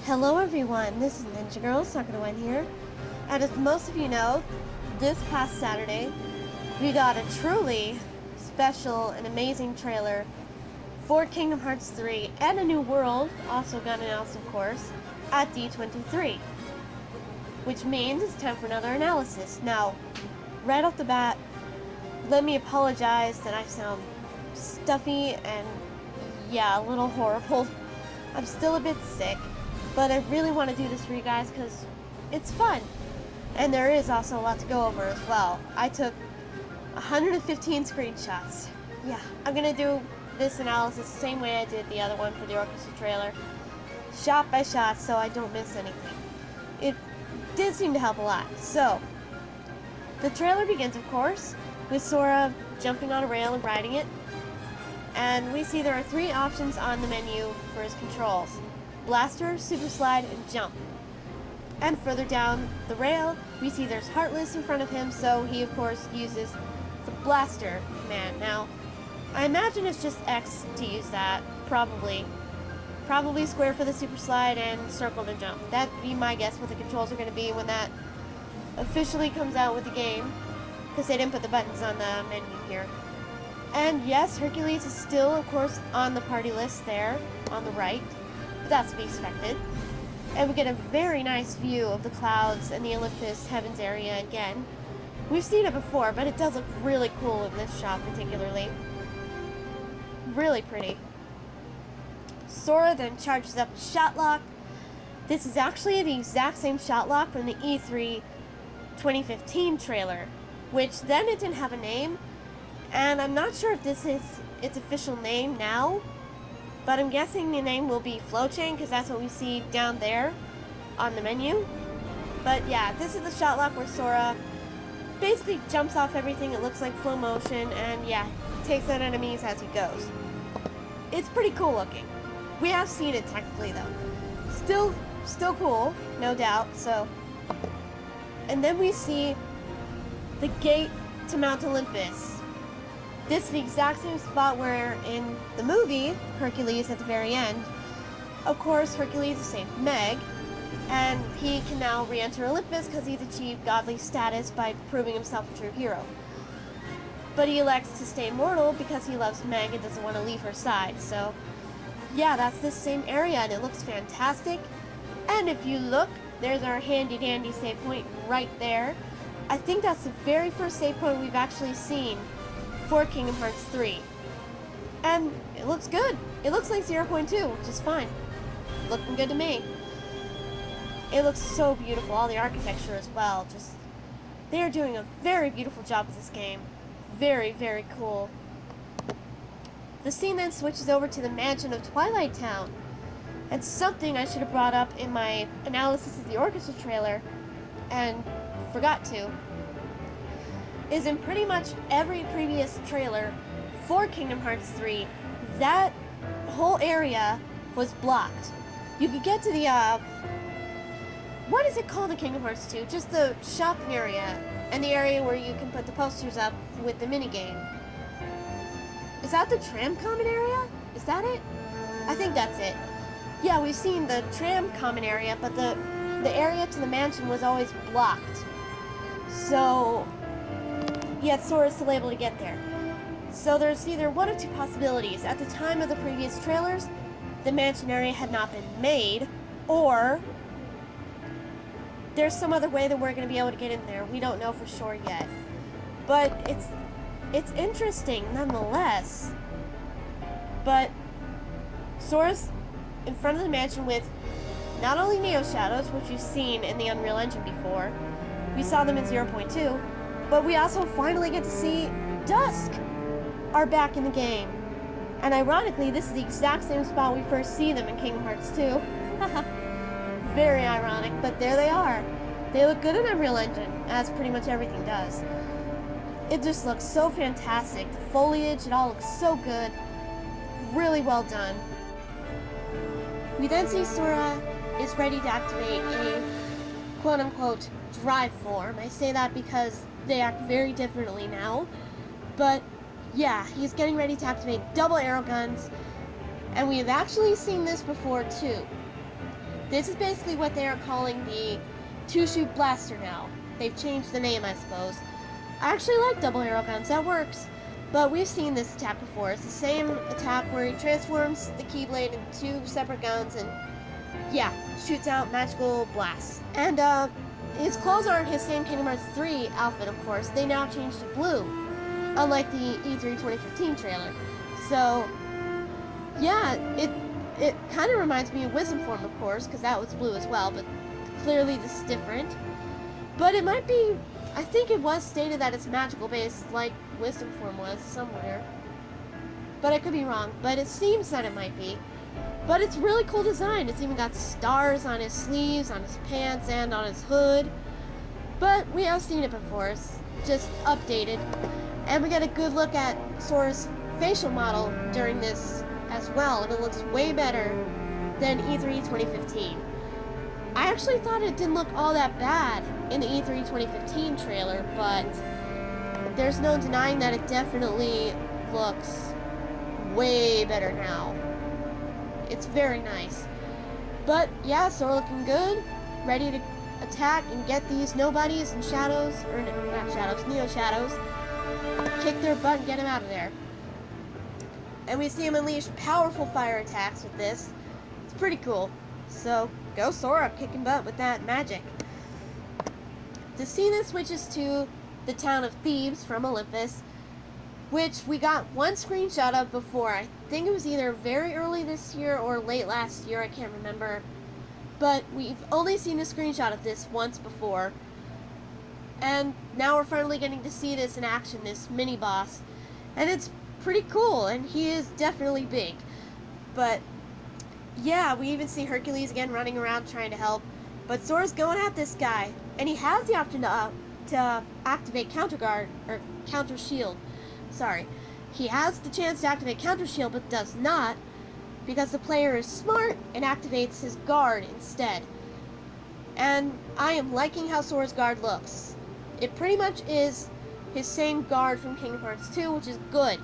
Hello everyone, this is Ninja Girl, Sucker to Win here. And as most of you know, this past Saturday, we got a truly special and amazing trailer for Kingdom Hearts 3 and a new world, also got announced of course, at D23. Which means it's time for another analysis. Now, right off the bat, let me apologize that I sound stuffy and, yeah, a little horrible. I'm still a bit sick. But I really want to do this for you guys because it's fun. And there is also a lot to go over as well. I took 115 screenshots. Yeah, I'm going to do this analysis the same way I did the other one for the orchestra trailer. Shot by shot so I don't miss anything. It did seem to help a lot. So, the trailer begins, of course, with Sora jumping on a rail and riding it. And we see there are 3 options on the menu for his controls. Blaster, Super Slide, and Jump. And further down the rail, we see there's Heartless in front of him, so he of course uses the Blaster command. Now, I imagine it's just X to use that, probably. Probably square for the Super Slide and circle to jump. That'd be my guess what the controls are going to be when that officially comes out with the game, because they didn't put the buttons on the menu here. And yes, Hercules is still, of course, on the party list there, on the right. That's to be expected. And we get a very nice view of the clouds and the Olympus Heavens area again. We've seen it before, but it does look really cool in this shot particularly. Really pretty. Sora then charges up Shot Lock. This is actually the exact same Shot Lock from the E3 2015 trailer, which then it didn't have a name, and I'm not sure if this is its official name now. But I'm guessing the name will be Flow Chain, because that's what we see down there on the menu. But yeah, this is the shot lock where Sora basically jumps off everything. It looks like flow motion, and yeah, takes out enemies as he goes. It's pretty cool looking. We have seen it technically though. Still cool, no doubt, so. And then we see the gate to Mount Olympus. This is the exact same spot where in the movie, Hercules at the very end, of course Hercules has saved Meg, and he can now re-enter Olympus because he's achieved godly status by proving himself a true hero. But he elects to stay mortal because he loves Meg and doesn't want to leave her side, so yeah, that's this same area and it looks fantastic. And if you look, there's our handy dandy save point right there. I think that's the very first save point we've actually seen for Kingdom Hearts 3. And it looks good. It looks like 0.2, which is fine. Looking good to me. It looks so beautiful, all the architecture as well. Just, they are doing a very beautiful job with this game. Very, very cool. The scene then switches over to the mansion of Twilight Town. And something I should have brought up in my analysis of the orchestra trailer, and forgot to, is in pretty much every previous trailer for Kingdom Hearts 3, that whole area was blocked. You could get to the, what is it called in Kingdom Hearts 2? Just the shopping area, and the area where you can put the posters up with the minigame. Is that the tram common area? Is that it? I think that's it. Yeah, we've seen the tram common area, but the area to the mansion was always blocked. So yet Sora's still able to get there. So there's either one of 2 possibilities. At the time of the previous trailers, the mansion area had not been made, or there's some other way that we're going to be able to get in there. We don't know for sure yet. But it's interesting nonetheless. But Sora's in front of the mansion with not only Neo Shadows, which we've seen in the Unreal Engine before, we saw them in 0.2, but we also finally get to see Dusk are back in the game. And ironically, this is the exact same spot we first see them in Kingdom Hearts 2. Very ironic, but there they are. They look good in Unreal Engine, as pretty much everything does. It just looks so fantastic. The foliage, it all looks so good. Really well done. We then see Sora is ready to activate a quote-unquote drive form. I say that because they act very differently now, but yeah, he's getting ready to activate double arrow guns, and we have actually seen this before too. This is basically what they are calling the two-shoot blaster now. They've changed the name, I suppose. I actually like double arrow guns, that works. But we've seen this attack before. It's the same attack where he transforms the Keyblade into two separate guns and, yeah, shoots out magical blasts. And his clothes aren't his same Kingdom Hearts 3 outfit, of course. They now changed to blue, unlike the E3 2015 trailer. So, yeah, it kind of reminds me of Wisdom Form, of course, because that was blue as well, but clearly this is different. But it might be, I think it was stated that it's magical based, like Wisdom Form was somewhere. But I could be wrong, but it seems that it might be. But it's really cool design. It's even got stars on his sleeves, on his pants, and on his hood. But we have seen it before. It's just updated. And we get a good look at Sora's facial model during this as well, and it looks way better than E3 2015. I actually thought it didn't look all that bad in the E3 2015 trailer, but there's no denying that it definitely looks way better now. It's very nice. But yeah, Sora looking good, ready to attack and get these nobodies and shadows, or not shadows, Neo Shadows, kick their butt and get him out of there. And we see him unleash powerful fire attacks with this. It's pretty cool. So, go Sora, kicking butt with that magic. The scene then switches to the town of Thebes from Olympus, which we got one screenshot of before. I think it was either very early this year or late last year, I can't remember. But we've only seen a screenshot of this once before. And now we're finally getting to see this in action, this mini-boss. And it's pretty cool, and he is definitely big. But yeah, we even see Hercules again running around trying to help. But Sora's going at this guy, and he has the option to activate Counter Guard, or Counter Shield. Sorry. He has the chance to activate Counter Shield, but does not, because the player is smart and activates his guard instead. And I am liking how Sora's guard looks. It pretty much is his same guard from Kingdom Hearts 2, which is good,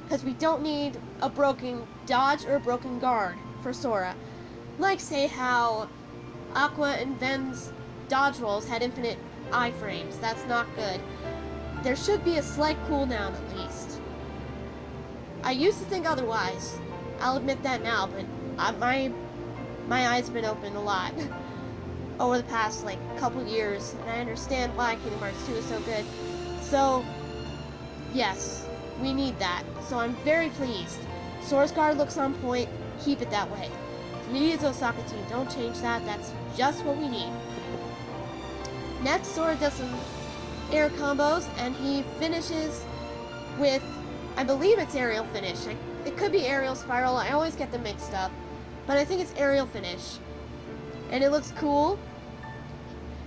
because we don't need a broken dodge or a broken guard for Sora. Like, say, how Aqua and Ven's dodge rolls had infinite iframes. That's not good. There should be a slight cooldown at least. I used to think otherwise. I'll admit that now, but my eyes have been open a lot over the past, couple years, and I understand why Kingdom Hearts 2 is so good. So, yes, we need that. So I'm very pleased. Sora's guard looks on point. Keep it that way. We need Osaka team. Don't change that. That's just what we need. Next, Sora does some air combos, and he finishes with, I believe it's aerial finish. It could be aerial spiral. I always get them mixed up. But I think it's aerial finish. And it looks cool.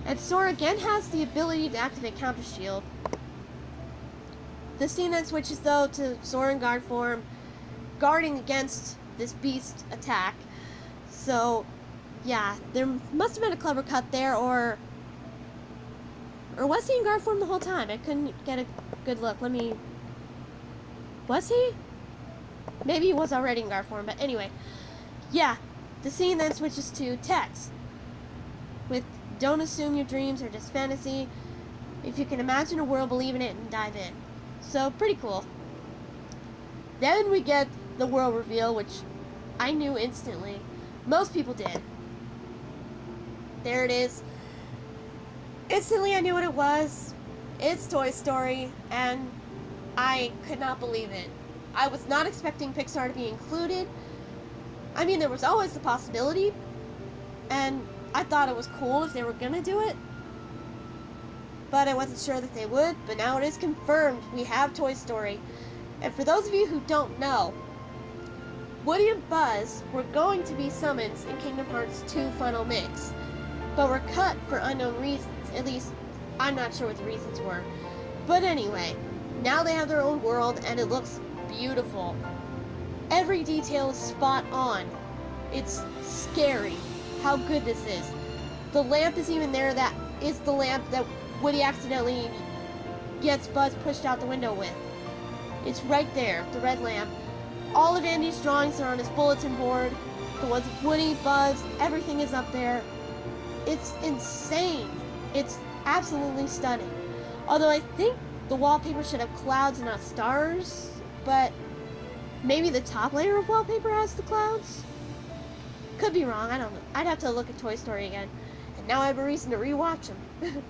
And Sora again has the ability to activate Counter Shield. The scene then switches, though, to Sora in guard form, guarding against this beast attack. So, yeah, there must have been a clever cut there, or was he in guard form the whole time? I couldn't get a good look. Was he? Maybe he was already in guard form, but anyway. Yeah, the scene then switches to text, with "Don't assume your dreams are just fantasy. If you can imagine a world, believe in it and dive in." So, pretty cool. Then we get the world reveal, which I knew instantly. Most people did. There it is. Instantly I knew what it was. It's Toy Story, and I could not believe it. I was not expecting Pixar to be included. I mean, there was always the possibility, and I thought it was cool if they were gonna do it, but I wasn't sure that they would. But now it is confirmed. We have Toy Story. And for those of you who don't know, Woody and Buzz were going to be summons in Kingdom Hearts 2 Final Mix, but were cut for unknown reasons. At least, I'm not sure what the reasons were. But anyway, now they have their own world, and it looks beautiful. Every detail is spot on. It's scary how good this is. The lamp is even there. That is the lamp that Woody accidentally gets Buzz pushed out the window with. It's right there, the red lamp. All of Andy's drawings are on his bulletin board. The ones with Woody, Buzz, everything is up there. It's insane. It's absolutely stunning. Although I think the wallpaper should have clouds and not stars, but maybe the top layer of wallpaper has the clouds? Could be wrong, I don't know. I'd have to look at Toy Story again. And now I have a reason to rewatch them.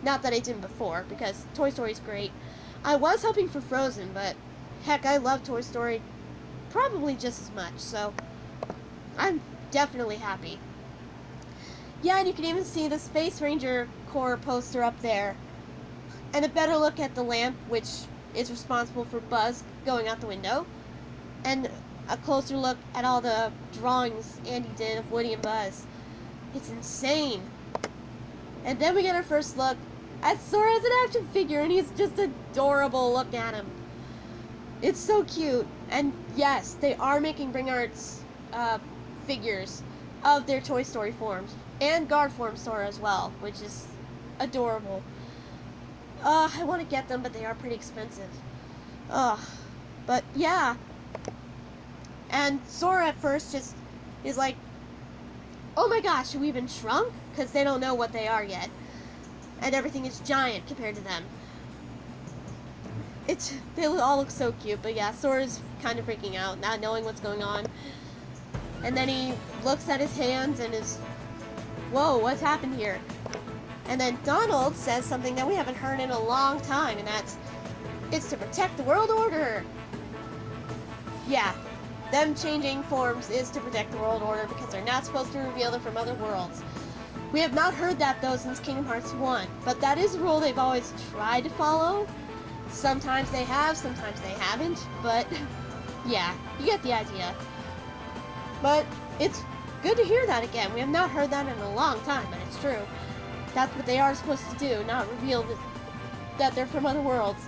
Not that I didn't before, because Toy Story's great. I was hoping for Frozen, but heck, I love Toy Story probably just as much, so I'm definitely happy. Yeah, and you can even see the Space Ranger Corps poster up there. And a better look at the lamp, which is responsible for Buzz going out the window. And a closer look at all the drawings Andy did of Woody and Buzz. It's insane. And then we get our first look at Sora as an action figure, and he's just adorable. Look at him. It's so cute. And yes, they are making Bring Arts figures of their Toy Story forms. And guard form Sora as well, which is adorable. I want to get them, but they are pretty expensive. But yeah. And Sora at first just is like, oh my gosh, we've been shrunk? Because they don't know what they are yet. And everything is giant compared to them. They all look so cute, but yeah, Sora's kind of freaking out, not knowing what's going on. And then he looks at his hands and is, whoa, what's happened here? And then Donald says something that we haven't heard in a long time, and that's, it's to protect the world order. Yeah, them changing forms is to protect the world order because they're not supposed to reveal them from other worlds. We have not heard that, though, since Kingdom Hearts 1, but that is a rule they've always tried to follow. Sometimes they have, sometimes they haven't, but yeah, you get the idea. But it's good to hear that again. We have not heard that in a long time, but it's true. That's what they are supposed to do, not reveal that they're from other worlds.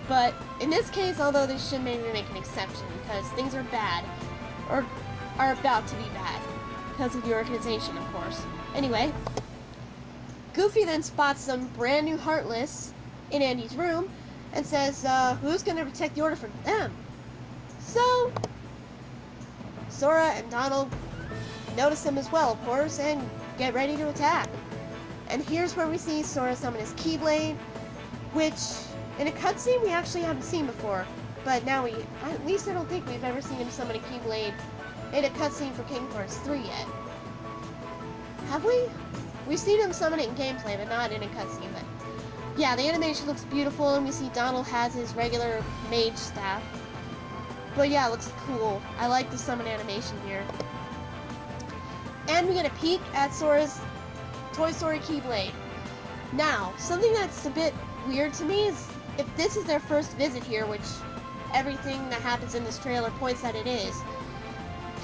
But in this case, although they should maybe make an exception, because things are bad, or are about to be bad, because of the organization, of course. Anyway, Goofy then spots some brand new Heartless in Andy's room, and says, who's going to protect the order for them? So, Sora and Donald notice them as well, of course, and get ready to attack. And here's where we see Sora summon his Keyblade, which, in a cutscene, we actually haven't seen before. But now at least I don't think we've ever seen him summon a Keyblade in a cutscene for Kingdom Hearts 3 yet. Have we? We've seen him summon it in gameplay, but not in a cutscene. But yeah, the animation looks beautiful, and we see Donald has his regular mage staff. But yeah, it looks cool. I like the summon animation here. And we get a peek at Sora's Toy Story Keyblade. Now, something that's a bit weird to me is if this is their first visit here, which everything that happens in this trailer points that it is,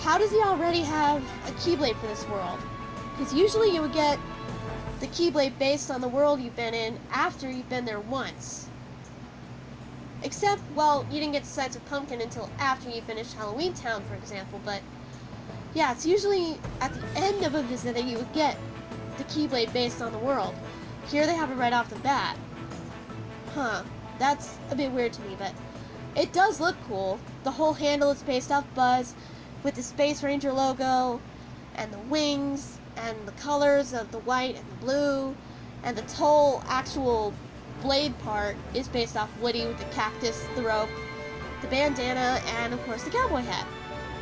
how does he already have a Keyblade for this world? Because usually you would get the Keyblade based on the world you've been in after you've been there once. Except, well, you didn't get to Sights of Pumpkin until after you finished Halloween Town, for example, but yeah, it's usually at the end of a visit that you would get the Keyblade based on the world. Here they have it right off the bat. Huh, that's a bit weird to me, but it does look cool. The whole handle is based off Buzz, with the Space Ranger logo, and the wings, and the colors of the white and the blue, and the whole actual blade part is based off Woody with the cactus, the rope, the bandana, and of course the cowboy hat.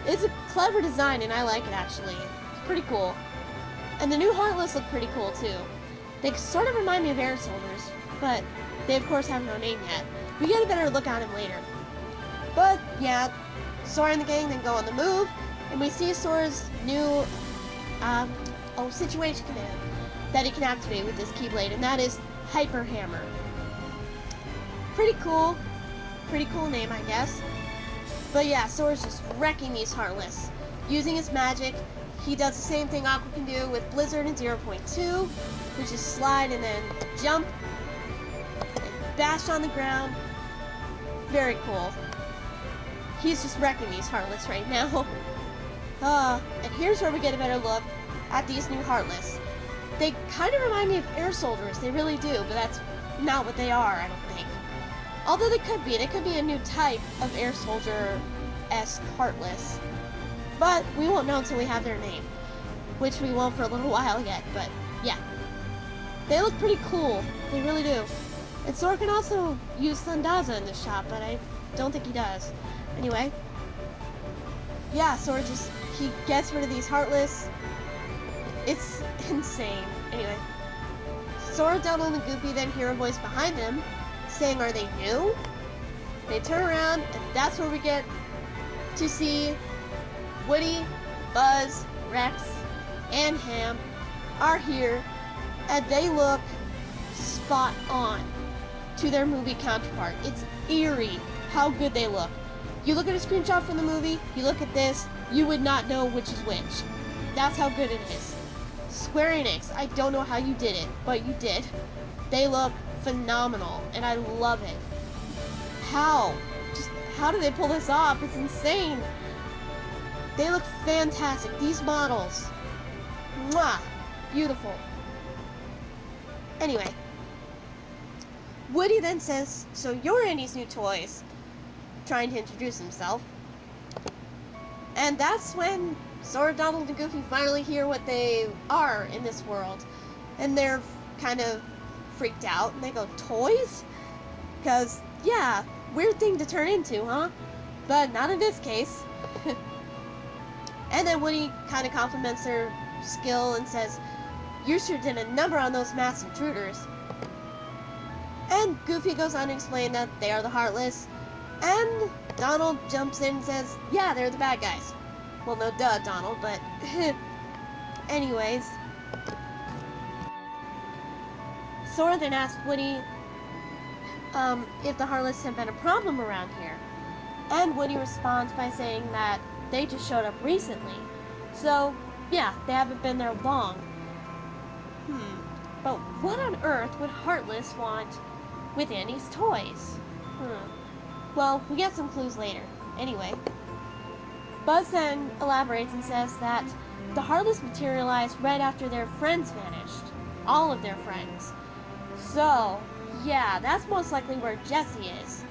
It's a clever design, and I like it actually. It's pretty cool. And the new Heartless look pretty cool too. They sort of remind me of Air Soldiers, but they of course have no name yet. We get a better look at them later. But yeah, Sora and the gang then go on the move, and we see Sora's new situation command that he can activate with this Keyblade, and that is Hyper Hammer. Pretty cool name, I guess. But yeah, Sora's just wrecking these Heartless. Using his magic, he does the same thing Aqua can do with Blizzard in 0.2, which is slide and then jump and bash on the ground. Very cool. He's just wrecking these Heartless right now. And here's where we get a better look at these new Heartless. They kind of remind me of Air Soldiers, they really do, but that's not what they are, I don't think. Although they could be a new type of Air Soldier-esque Heartless. But we won't know until we have their name, which we won't for a little while yet, but yeah. They look pretty cool. They really do. And Sora can also use Sandaza in this shop, but I don't think he does. Anyway. Yeah, Sora he gets rid of these Heartless. It's insane. Anyway. Sora, Donald, and Goofy then hear a voice behind them saying, "Are they new?" They turn around, and that's where we get to see Woody, Buzz, Rex, and Ham are here, and they look spot on to their movie counterpart. It's eerie how good they look. You look at a screenshot from the movie, you look at this, you would not know which is which. That's how good it is. Square Enix, I don't know how you did it, but you did. They look phenomenal, and I love it. How do they pull this off? It's insane. They look fantastic. These models. Mwah! Beautiful. Anyway. Woody then says, "So you're Andy's new toys," trying to introduce himself. And that's when Sora, Donald, and Goofy finally hear what they are in this world. And they're kind of freaked out, and they go, "Toys?" Because, yeah, weird thing to turn into, huh? But not in this case. And then Woody kind of compliments their skill and says, "You sure did a number on those mass intruders." And Goofy goes on to explain that they are the Heartless. And Donald jumps in and says, "Yeah, they're the bad guys." Well, no duh, Donald, but anyways. Sora then asks Woody if the Heartless have been a problem around here. And Woody responds by saying that they just showed up recently. So, yeah, they haven't been there long. But what on earth would Heartless want with Andy's toys? Well, we get some clues later. Anyway. Buzz then elaborates and says that the Heartless materialized right after their friends vanished. All of their friends. So, yeah, that's most likely where Jessie is.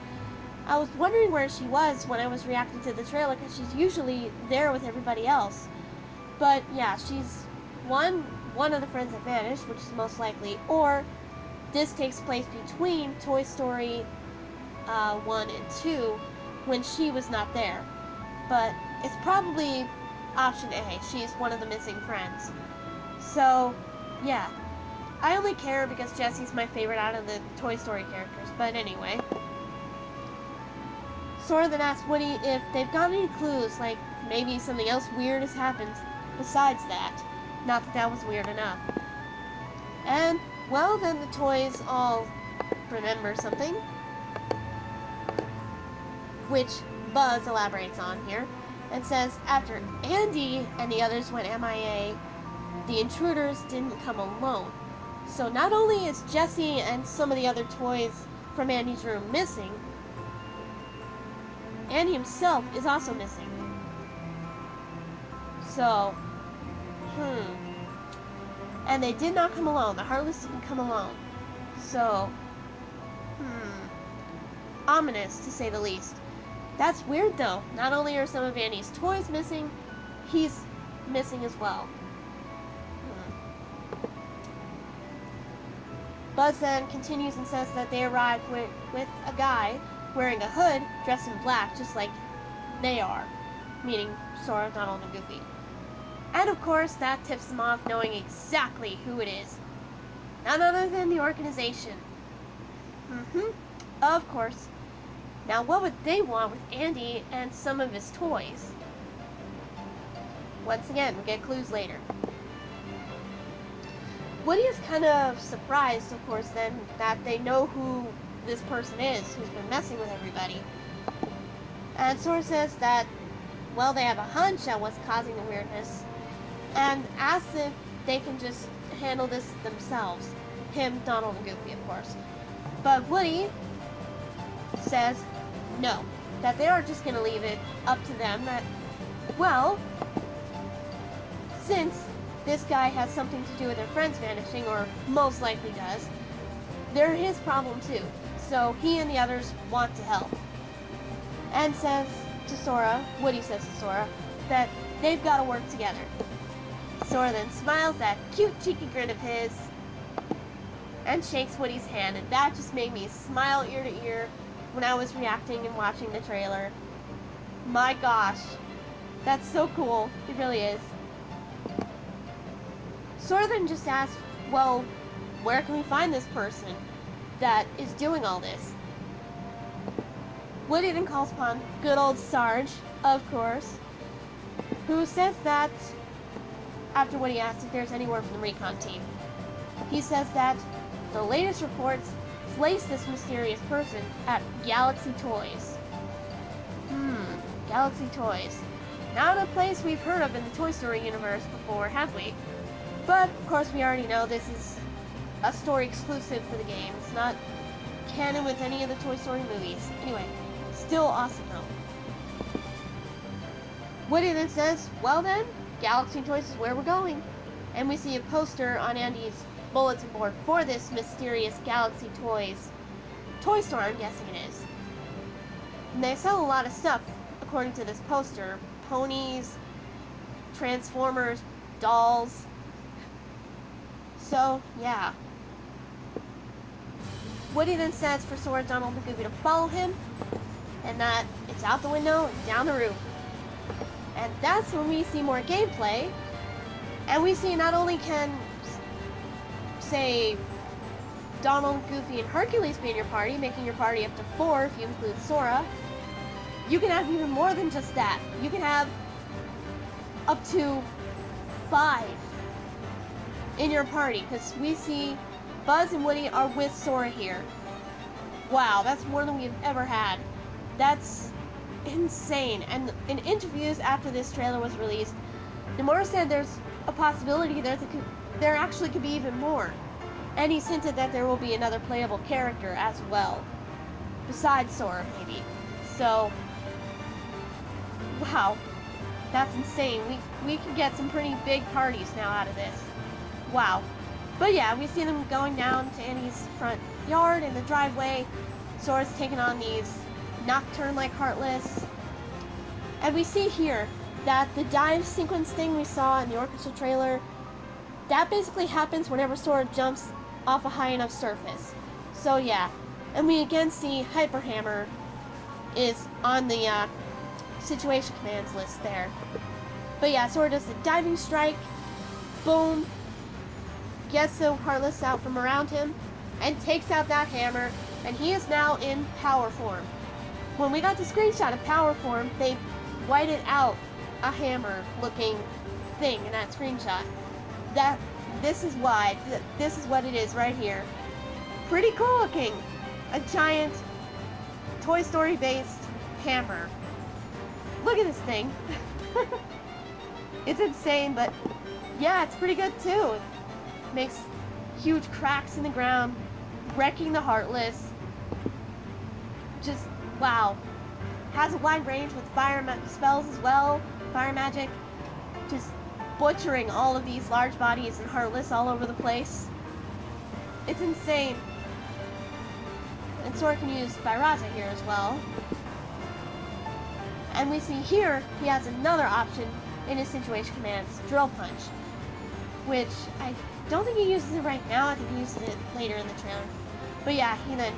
I was wondering where she was when I was reacting to the trailer, because she's usually there with everybody else. But yeah, she's one of the friends that vanished, which is most likely, or this takes place between Toy Story 1 and 2 when she was not there. But it's probably option A. She's one of the missing friends. So, yeah. I only care because Jessie's my favorite out of the Toy Story characters, but anyway. Sora then asks Woody if they've got any clues, like maybe something else weird has happened besides that. Not that that was weird enough. And, well, then the toys all remember something, which Buzz elaborates on here, and says after Andy and the others went MIA, the intruders didn't come alone. So not only is Jessie and some of the other toys from Andy's room missing, Andy himself is also missing. So, and they did not come alone. The Heartless didn't come alone. So, ominous to say the least. That's weird though. Not only are some of Andy's toys missing, he's missing as well. Buzz then continues and says that they arrived with a guy wearing a hood dressed in black, just like they are, meaning Sora, Donald, and Goofy. And of course, that tips them off knowing exactly who it is. None other than the organization. Of course. Now, what would they want with Andy and some of his toys? Once again, we get clues later. Woody is kind of surprised, of course, then, that they know who this person is who's been messing with everybody. And Sora says that, well, they have a hunch at what's causing the weirdness, and asks if they can just handle this themselves. Him, Donald, and Goofy, of course. But Woody says no, that they are just going to leave it up to them, that, well, since this guy has something to do with their friends vanishing, or most likely does, they're his problem too. So he and the others want to help. And says to Sora, Woody says to Sora, that they've got to work together. Sora then smiles that cute cheeky grin of his and shakes Woody's hand, and that just made me smile ear to ear when I was reacting and watching the trailer. My gosh, that's so cool. It really is. Sora then just asks, well, where can we find this person that is doing all this? Woody then calls upon good old Sarge, of course, who says that, after Woody asks if there's any word from the recon team, he says that the latest reports place this mysterious person at Galaxy Toys. Galaxy Toys. Not a place we've heard of in the Toy Story universe before, have we? But, of course, we already know this is a story exclusive for the game. It's not canon with any of the Toy Story movies. Anyway, still awesome though. Woody then says, well then, Galaxy Toys is where we're going. And we see a poster on Andy's bulletin board for this mysterious Galaxy Toys toy store, I'm guessing it is. And they sell a lot of stuff, according to this poster. Ponies, Transformers, dolls. So, yeah. Woody then says for Sora, Donald, and Goofy to follow him, and that it's out the window and down the roof. And that's when we see more gameplay, and we see not only can, say, Donald, Goofy, and Hercules be in your party, making your party up to 4 if you include Sora. You can have even more than just that. You can have up to 5 in your party, because we see Buzz and Woody are with Sora here. Wow, that's more than we've ever had. That's insane. And in interviews after this trailer was released, Nomura said there's a possibility there actually could be even more. And he's hinted that there will be another playable character as well, besides Sora, maybe. So, wow, that's insane. We can get some pretty big parties now out of this. Wow. But yeah, we see them going down to Annie's front yard in the driveway. Sora's taking on these Nocturne-like Heartless. And we see here that the dive sequence thing we saw in the orchestra trailer, that basically happens whenever Sora jumps off a high enough surface. So yeah, and we again see Hyper Hammer is on the situation commands list there. But yeah, Sora does the diving strike, boom, gets the Heartless out from around him, and takes out that hammer, and he is now in power form. When we got the screenshot of power form, they whited out a hammer looking thing in that screenshot. This is why, this is what it is right here. Pretty cool looking. A giant Toy Story based hammer. Look at this thing. It's insane, but yeah, it's pretty good too. It makes huge cracks in the ground, wrecking the Heartless. Just, wow. Has a wide range with fire spells as well, fire magic. Just butchering all of these large bodies and Heartless all over the place. It's insane. And Sora can use Spyraza here as well. And we see here, he has another option in his situation commands, Drill Punch. Which, I don't think he uses it right now, I think he uses it later in the trailer. But yeah, he then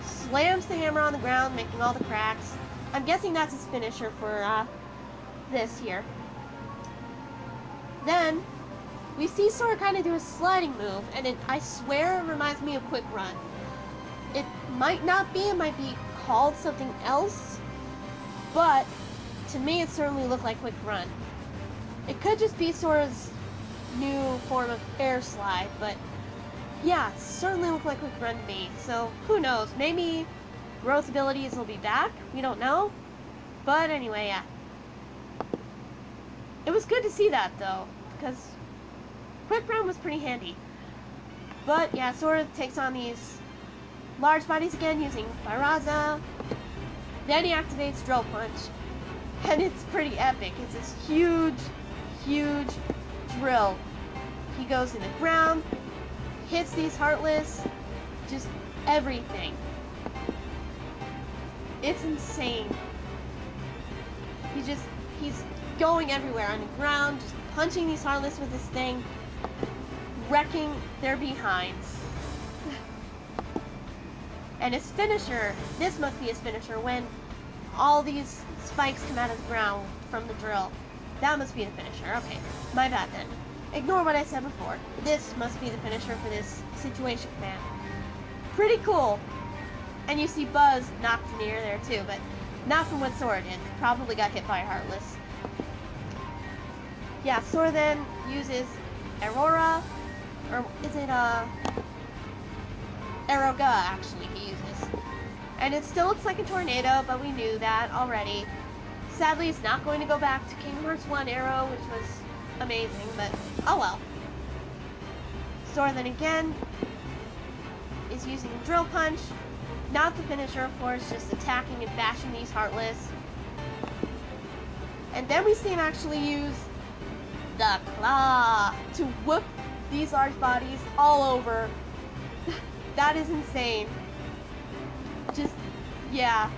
slams the hammer on the ground, making all the cracks. I'm guessing that's his finisher for this here. Then, we see Sora kind of do a sliding move, and I swear it reminds me of Quick Run. It might not be, it might be called something else, but to me it certainly looked like Quick Run. It could just be Sora's new form of air slide, but yeah, it certainly looked like Quick Run to me, so who knows, maybe growth abilities will be back, we don't know, but anyway, yeah. It was good to see that, though, because Quick Run was pretty handy. But, yeah, Sora takes on these large bodies again using Spyraza. Then he activates Drill Punch. And it's pretty epic. It's this huge, huge drill. He goes in the ground, hits these Heartless, just everything. It's insane. He's going everywhere on the ground, just punching these Heartless with this thing, wrecking their behinds. And his finisher, this must be his finisher, when all these spikes come out of the ground from the drill. That must be the finisher. Okay, my bad then. Ignore what I said before. This must be the finisher for this situation command. Pretty cool. And you see Buzz knocked near there too, but not from what Sora did. Probably got hit by a Heartless. Yeah, Sora then uses Aurora, or is it Aeroga actually he uses. And it still looks like a tornado, but we knew that already. Sadly, it's not going to go back to Kingdom Hearts 1 Arrow, which was amazing, but oh well. Sora then again is using Drill Punch. Not the finisher, of course, just attacking and bashing these Heartless. And then we see him actually use the Claw to whoop these large bodies all over. That is insane. Just, yeah.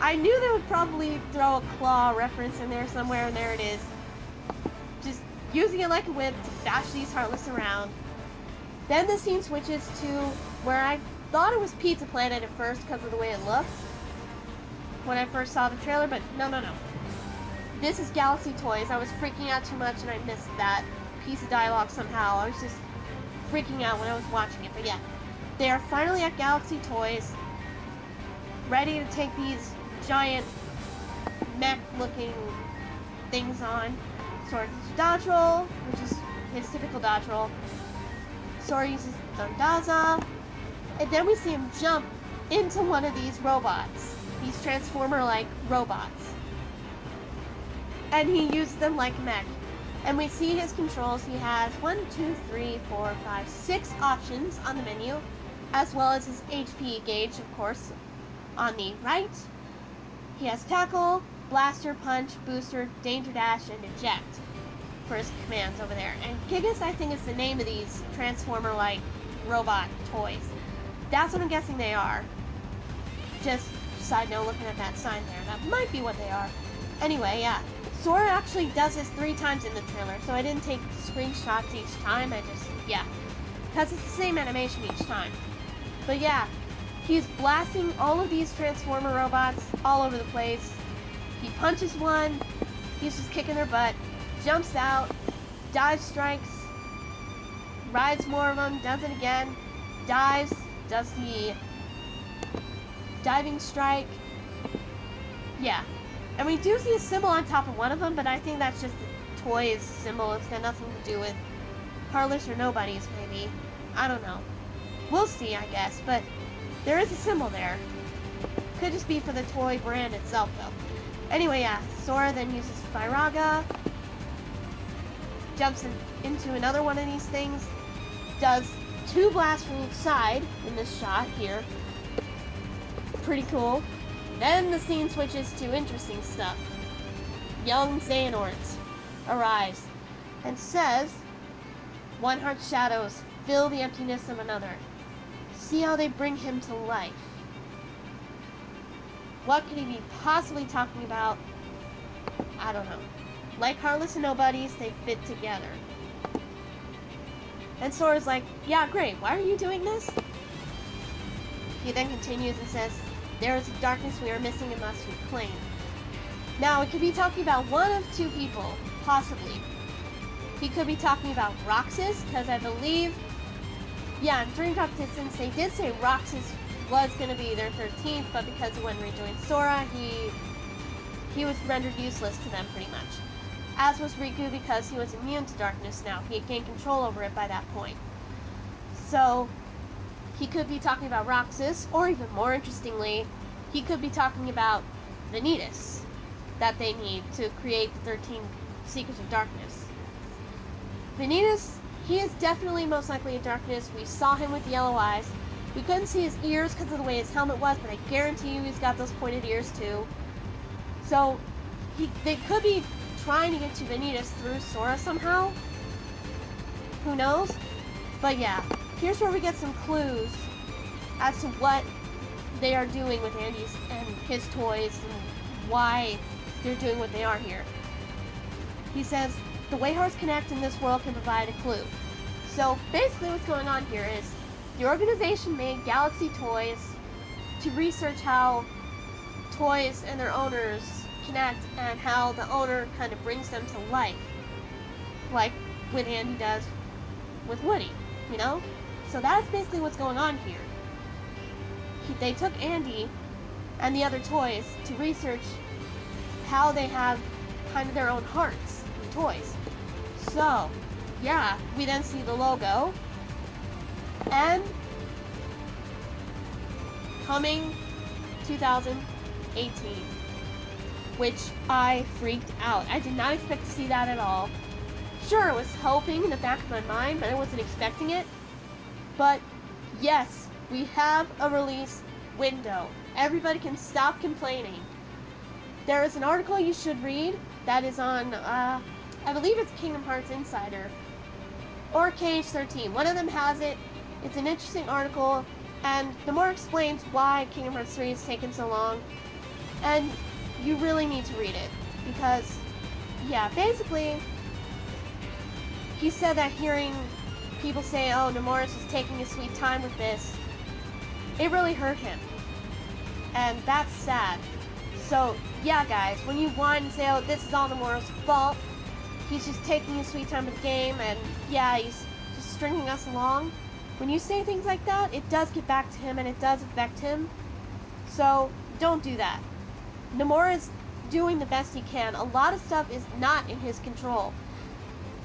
I knew they would probably throw a Claw reference in there somewhere, and there it is. Just using it like a whip to bash these Heartless around. Then the scene switches to where I thought it was Pizza Planet at first because of the way it looked when I first saw the trailer, but no. This is Galaxy Toys. I was freaking out too much and I missed that piece of dialogue somehow. I was just freaking out when I was watching it, but yeah. They are finally at Galaxy Toys, ready to take these giant mech-looking things on. Sora uses Dodge Roll, which is his typical Dodge Roll. Sora uses Thundaza, and then we see him jump into one of these robots, these Transformer-like robots. And he uses them like a mech. And we see his controls. He has 6 options on the menu, as well as his HP gauge, of course, on the right. He has Tackle, Blaster, Punch, Booster, Danger Dash, and Eject for his commands over there. And Gigas, I think, is the name of these Transformer-like robot toys. That's what I'm guessing they are. Just side note, looking at that sign there, that might be what they are. Anyway, yeah. Sora actually does this 3 times in the trailer, so I didn't take screenshots each time, because it's the same animation each time. But yeah, he's blasting all of these Transformer robots all over the place. He punches one, he's just kicking their butt, jumps out, dive strikes, rides more of them, does it again, dives, does the diving strike. Yeah. And we do see a symbol on top of one of them, but I think that's just the toy's symbol. It's got nothing to do with Heartless or Nobodies, maybe. I don't know. We'll see, I guess, but there is a symbol there. Could just be for the toy brand itself, though. Anyway, yeah, Sora then uses Firaga, jumps into another one of these things, does 2 blasts from each side in this shot here. Pretty cool. Then the scene switches to interesting stuff. Young Xehanort arrives and says, "One heart's shadows fill the emptiness of another. See how they bring him to life." What could he be possibly talking about? I don't know. Like Heartless and Nobodies, they fit together. And Sora's like, "Yeah, great. Why are you doing this?" He then continues and says, "There is a darkness we are missing and must reclaim." Now, it could be talking about one of 2 people, possibly. He could be talking about Roxas, because I believe, yeah, in Dream Drop Distance, they did say Roxas was going to be their 13th, but because of when rejoined Sora, he was rendered useless to them, pretty much. As was Riku, because he was immune to darkness now. He had gained control over it by that point. So he could be talking about Roxas, or even more interestingly, he could be talking about Vanitas that they need to create the 13 Secrets of Darkness. Vanitas, he is definitely most likely a darkness. We saw him with the yellow eyes. We couldn't see his ears because of the way his helmet was, but I guarantee you he's got those pointed ears too. So they could be trying to get to Vanitas through Sora somehow. Who knows? But yeah. Here's where we get some clues as to what they are doing with Andy's and his toys and why they're doing what they are here. He says, the way hearts connect in this world can provide a clue. So basically what's going on here is the organization made Galaxy Toys to research how toys and their owners connect and how the owner kind of brings them to life. Like what Andy does with Woody, you know? So that's basically what's going on here. They took Andy and the other toys to research how they have kind of their own hearts in toys. So, yeah, we then see the logo. And coming 2018, which I freaked out. I did not expect to see that at all. Sure, I was hoping in the back of my mind, but I wasn't expecting it. But yes, we have a release window. Everybody can stop complaining. There is an article you should read that is on, I believe it's Kingdom Hearts Insider or KH13. One of them has it. It's an interesting article, and the more explains why Kingdom Hearts 3 has taken so long, and you really need to read it, because, yeah, basically, he said that hearing people say, oh, Nemoris is taking his sweet time with this, it really hurt him, and that's sad. So, yeah, guys, when you whine and say, oh, this is all Nemoris' fault, he's just taking his sweet time with the game, and, yeah, he's just stringing us along, when you say things like that, it does get back to him, and it does affect him. So, don't do that. Nomura is doing the best he can. A lot of stuff is not in his control.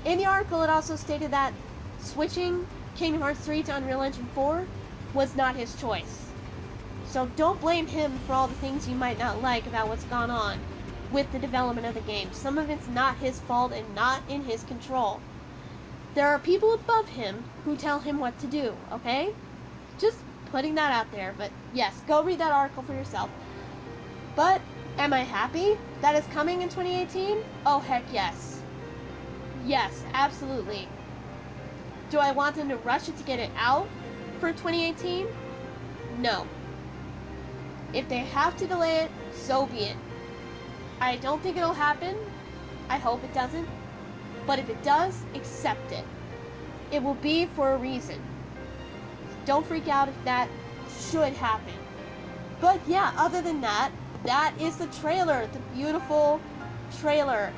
In the article, it also stated that switching Kingdom Hearts 3 to Unreal Engine 4 was not his choice. So don't blame him for all the things you might not like about what's gone on with the development of the game. Some of it's not his fault and not in his control. There are people above him who tell him what to do, okay? Just putting that out there, but yes, go read that article for yourself. But, am I happy that it's coming in 2018? Oh, heck yes. Yes, absolutely. Do I want them to rush it to get it out for 2018? No. If they have to delay it, so be it. I don't think it'll happen. I hope it doesn't. But if it does, accept it. It will be for a reason. Don't freak out if that should happen. But yeah, other than that, that is the trailer. The beautiful trailer.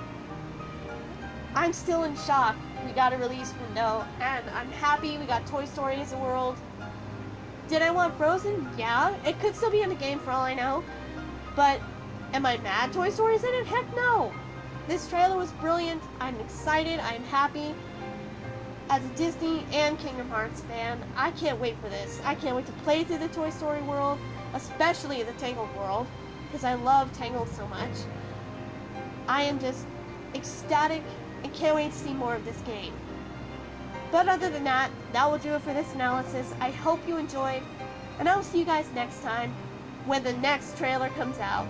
I'm still in shock. We got a release window, and I'm happy we got Toy Story as a world. Did I want Frozen? Yeah. It could still be in the game for all I know. But am I mad Toy Story's in it? Heck no. This trailer was brilliant. I'm excited. I'm happy. As a Disney and Kingdom Hearts fan, I can't wait for this. I can't wait to play through the Toy Story world, especially the Tangled world, because I love Tangled so much. I am just ecstatic and can't wait to see more of this game. But other than that, that will do it for this analysis. I hope you enjoyed, and I will see you guys next time when the next trailer comes out.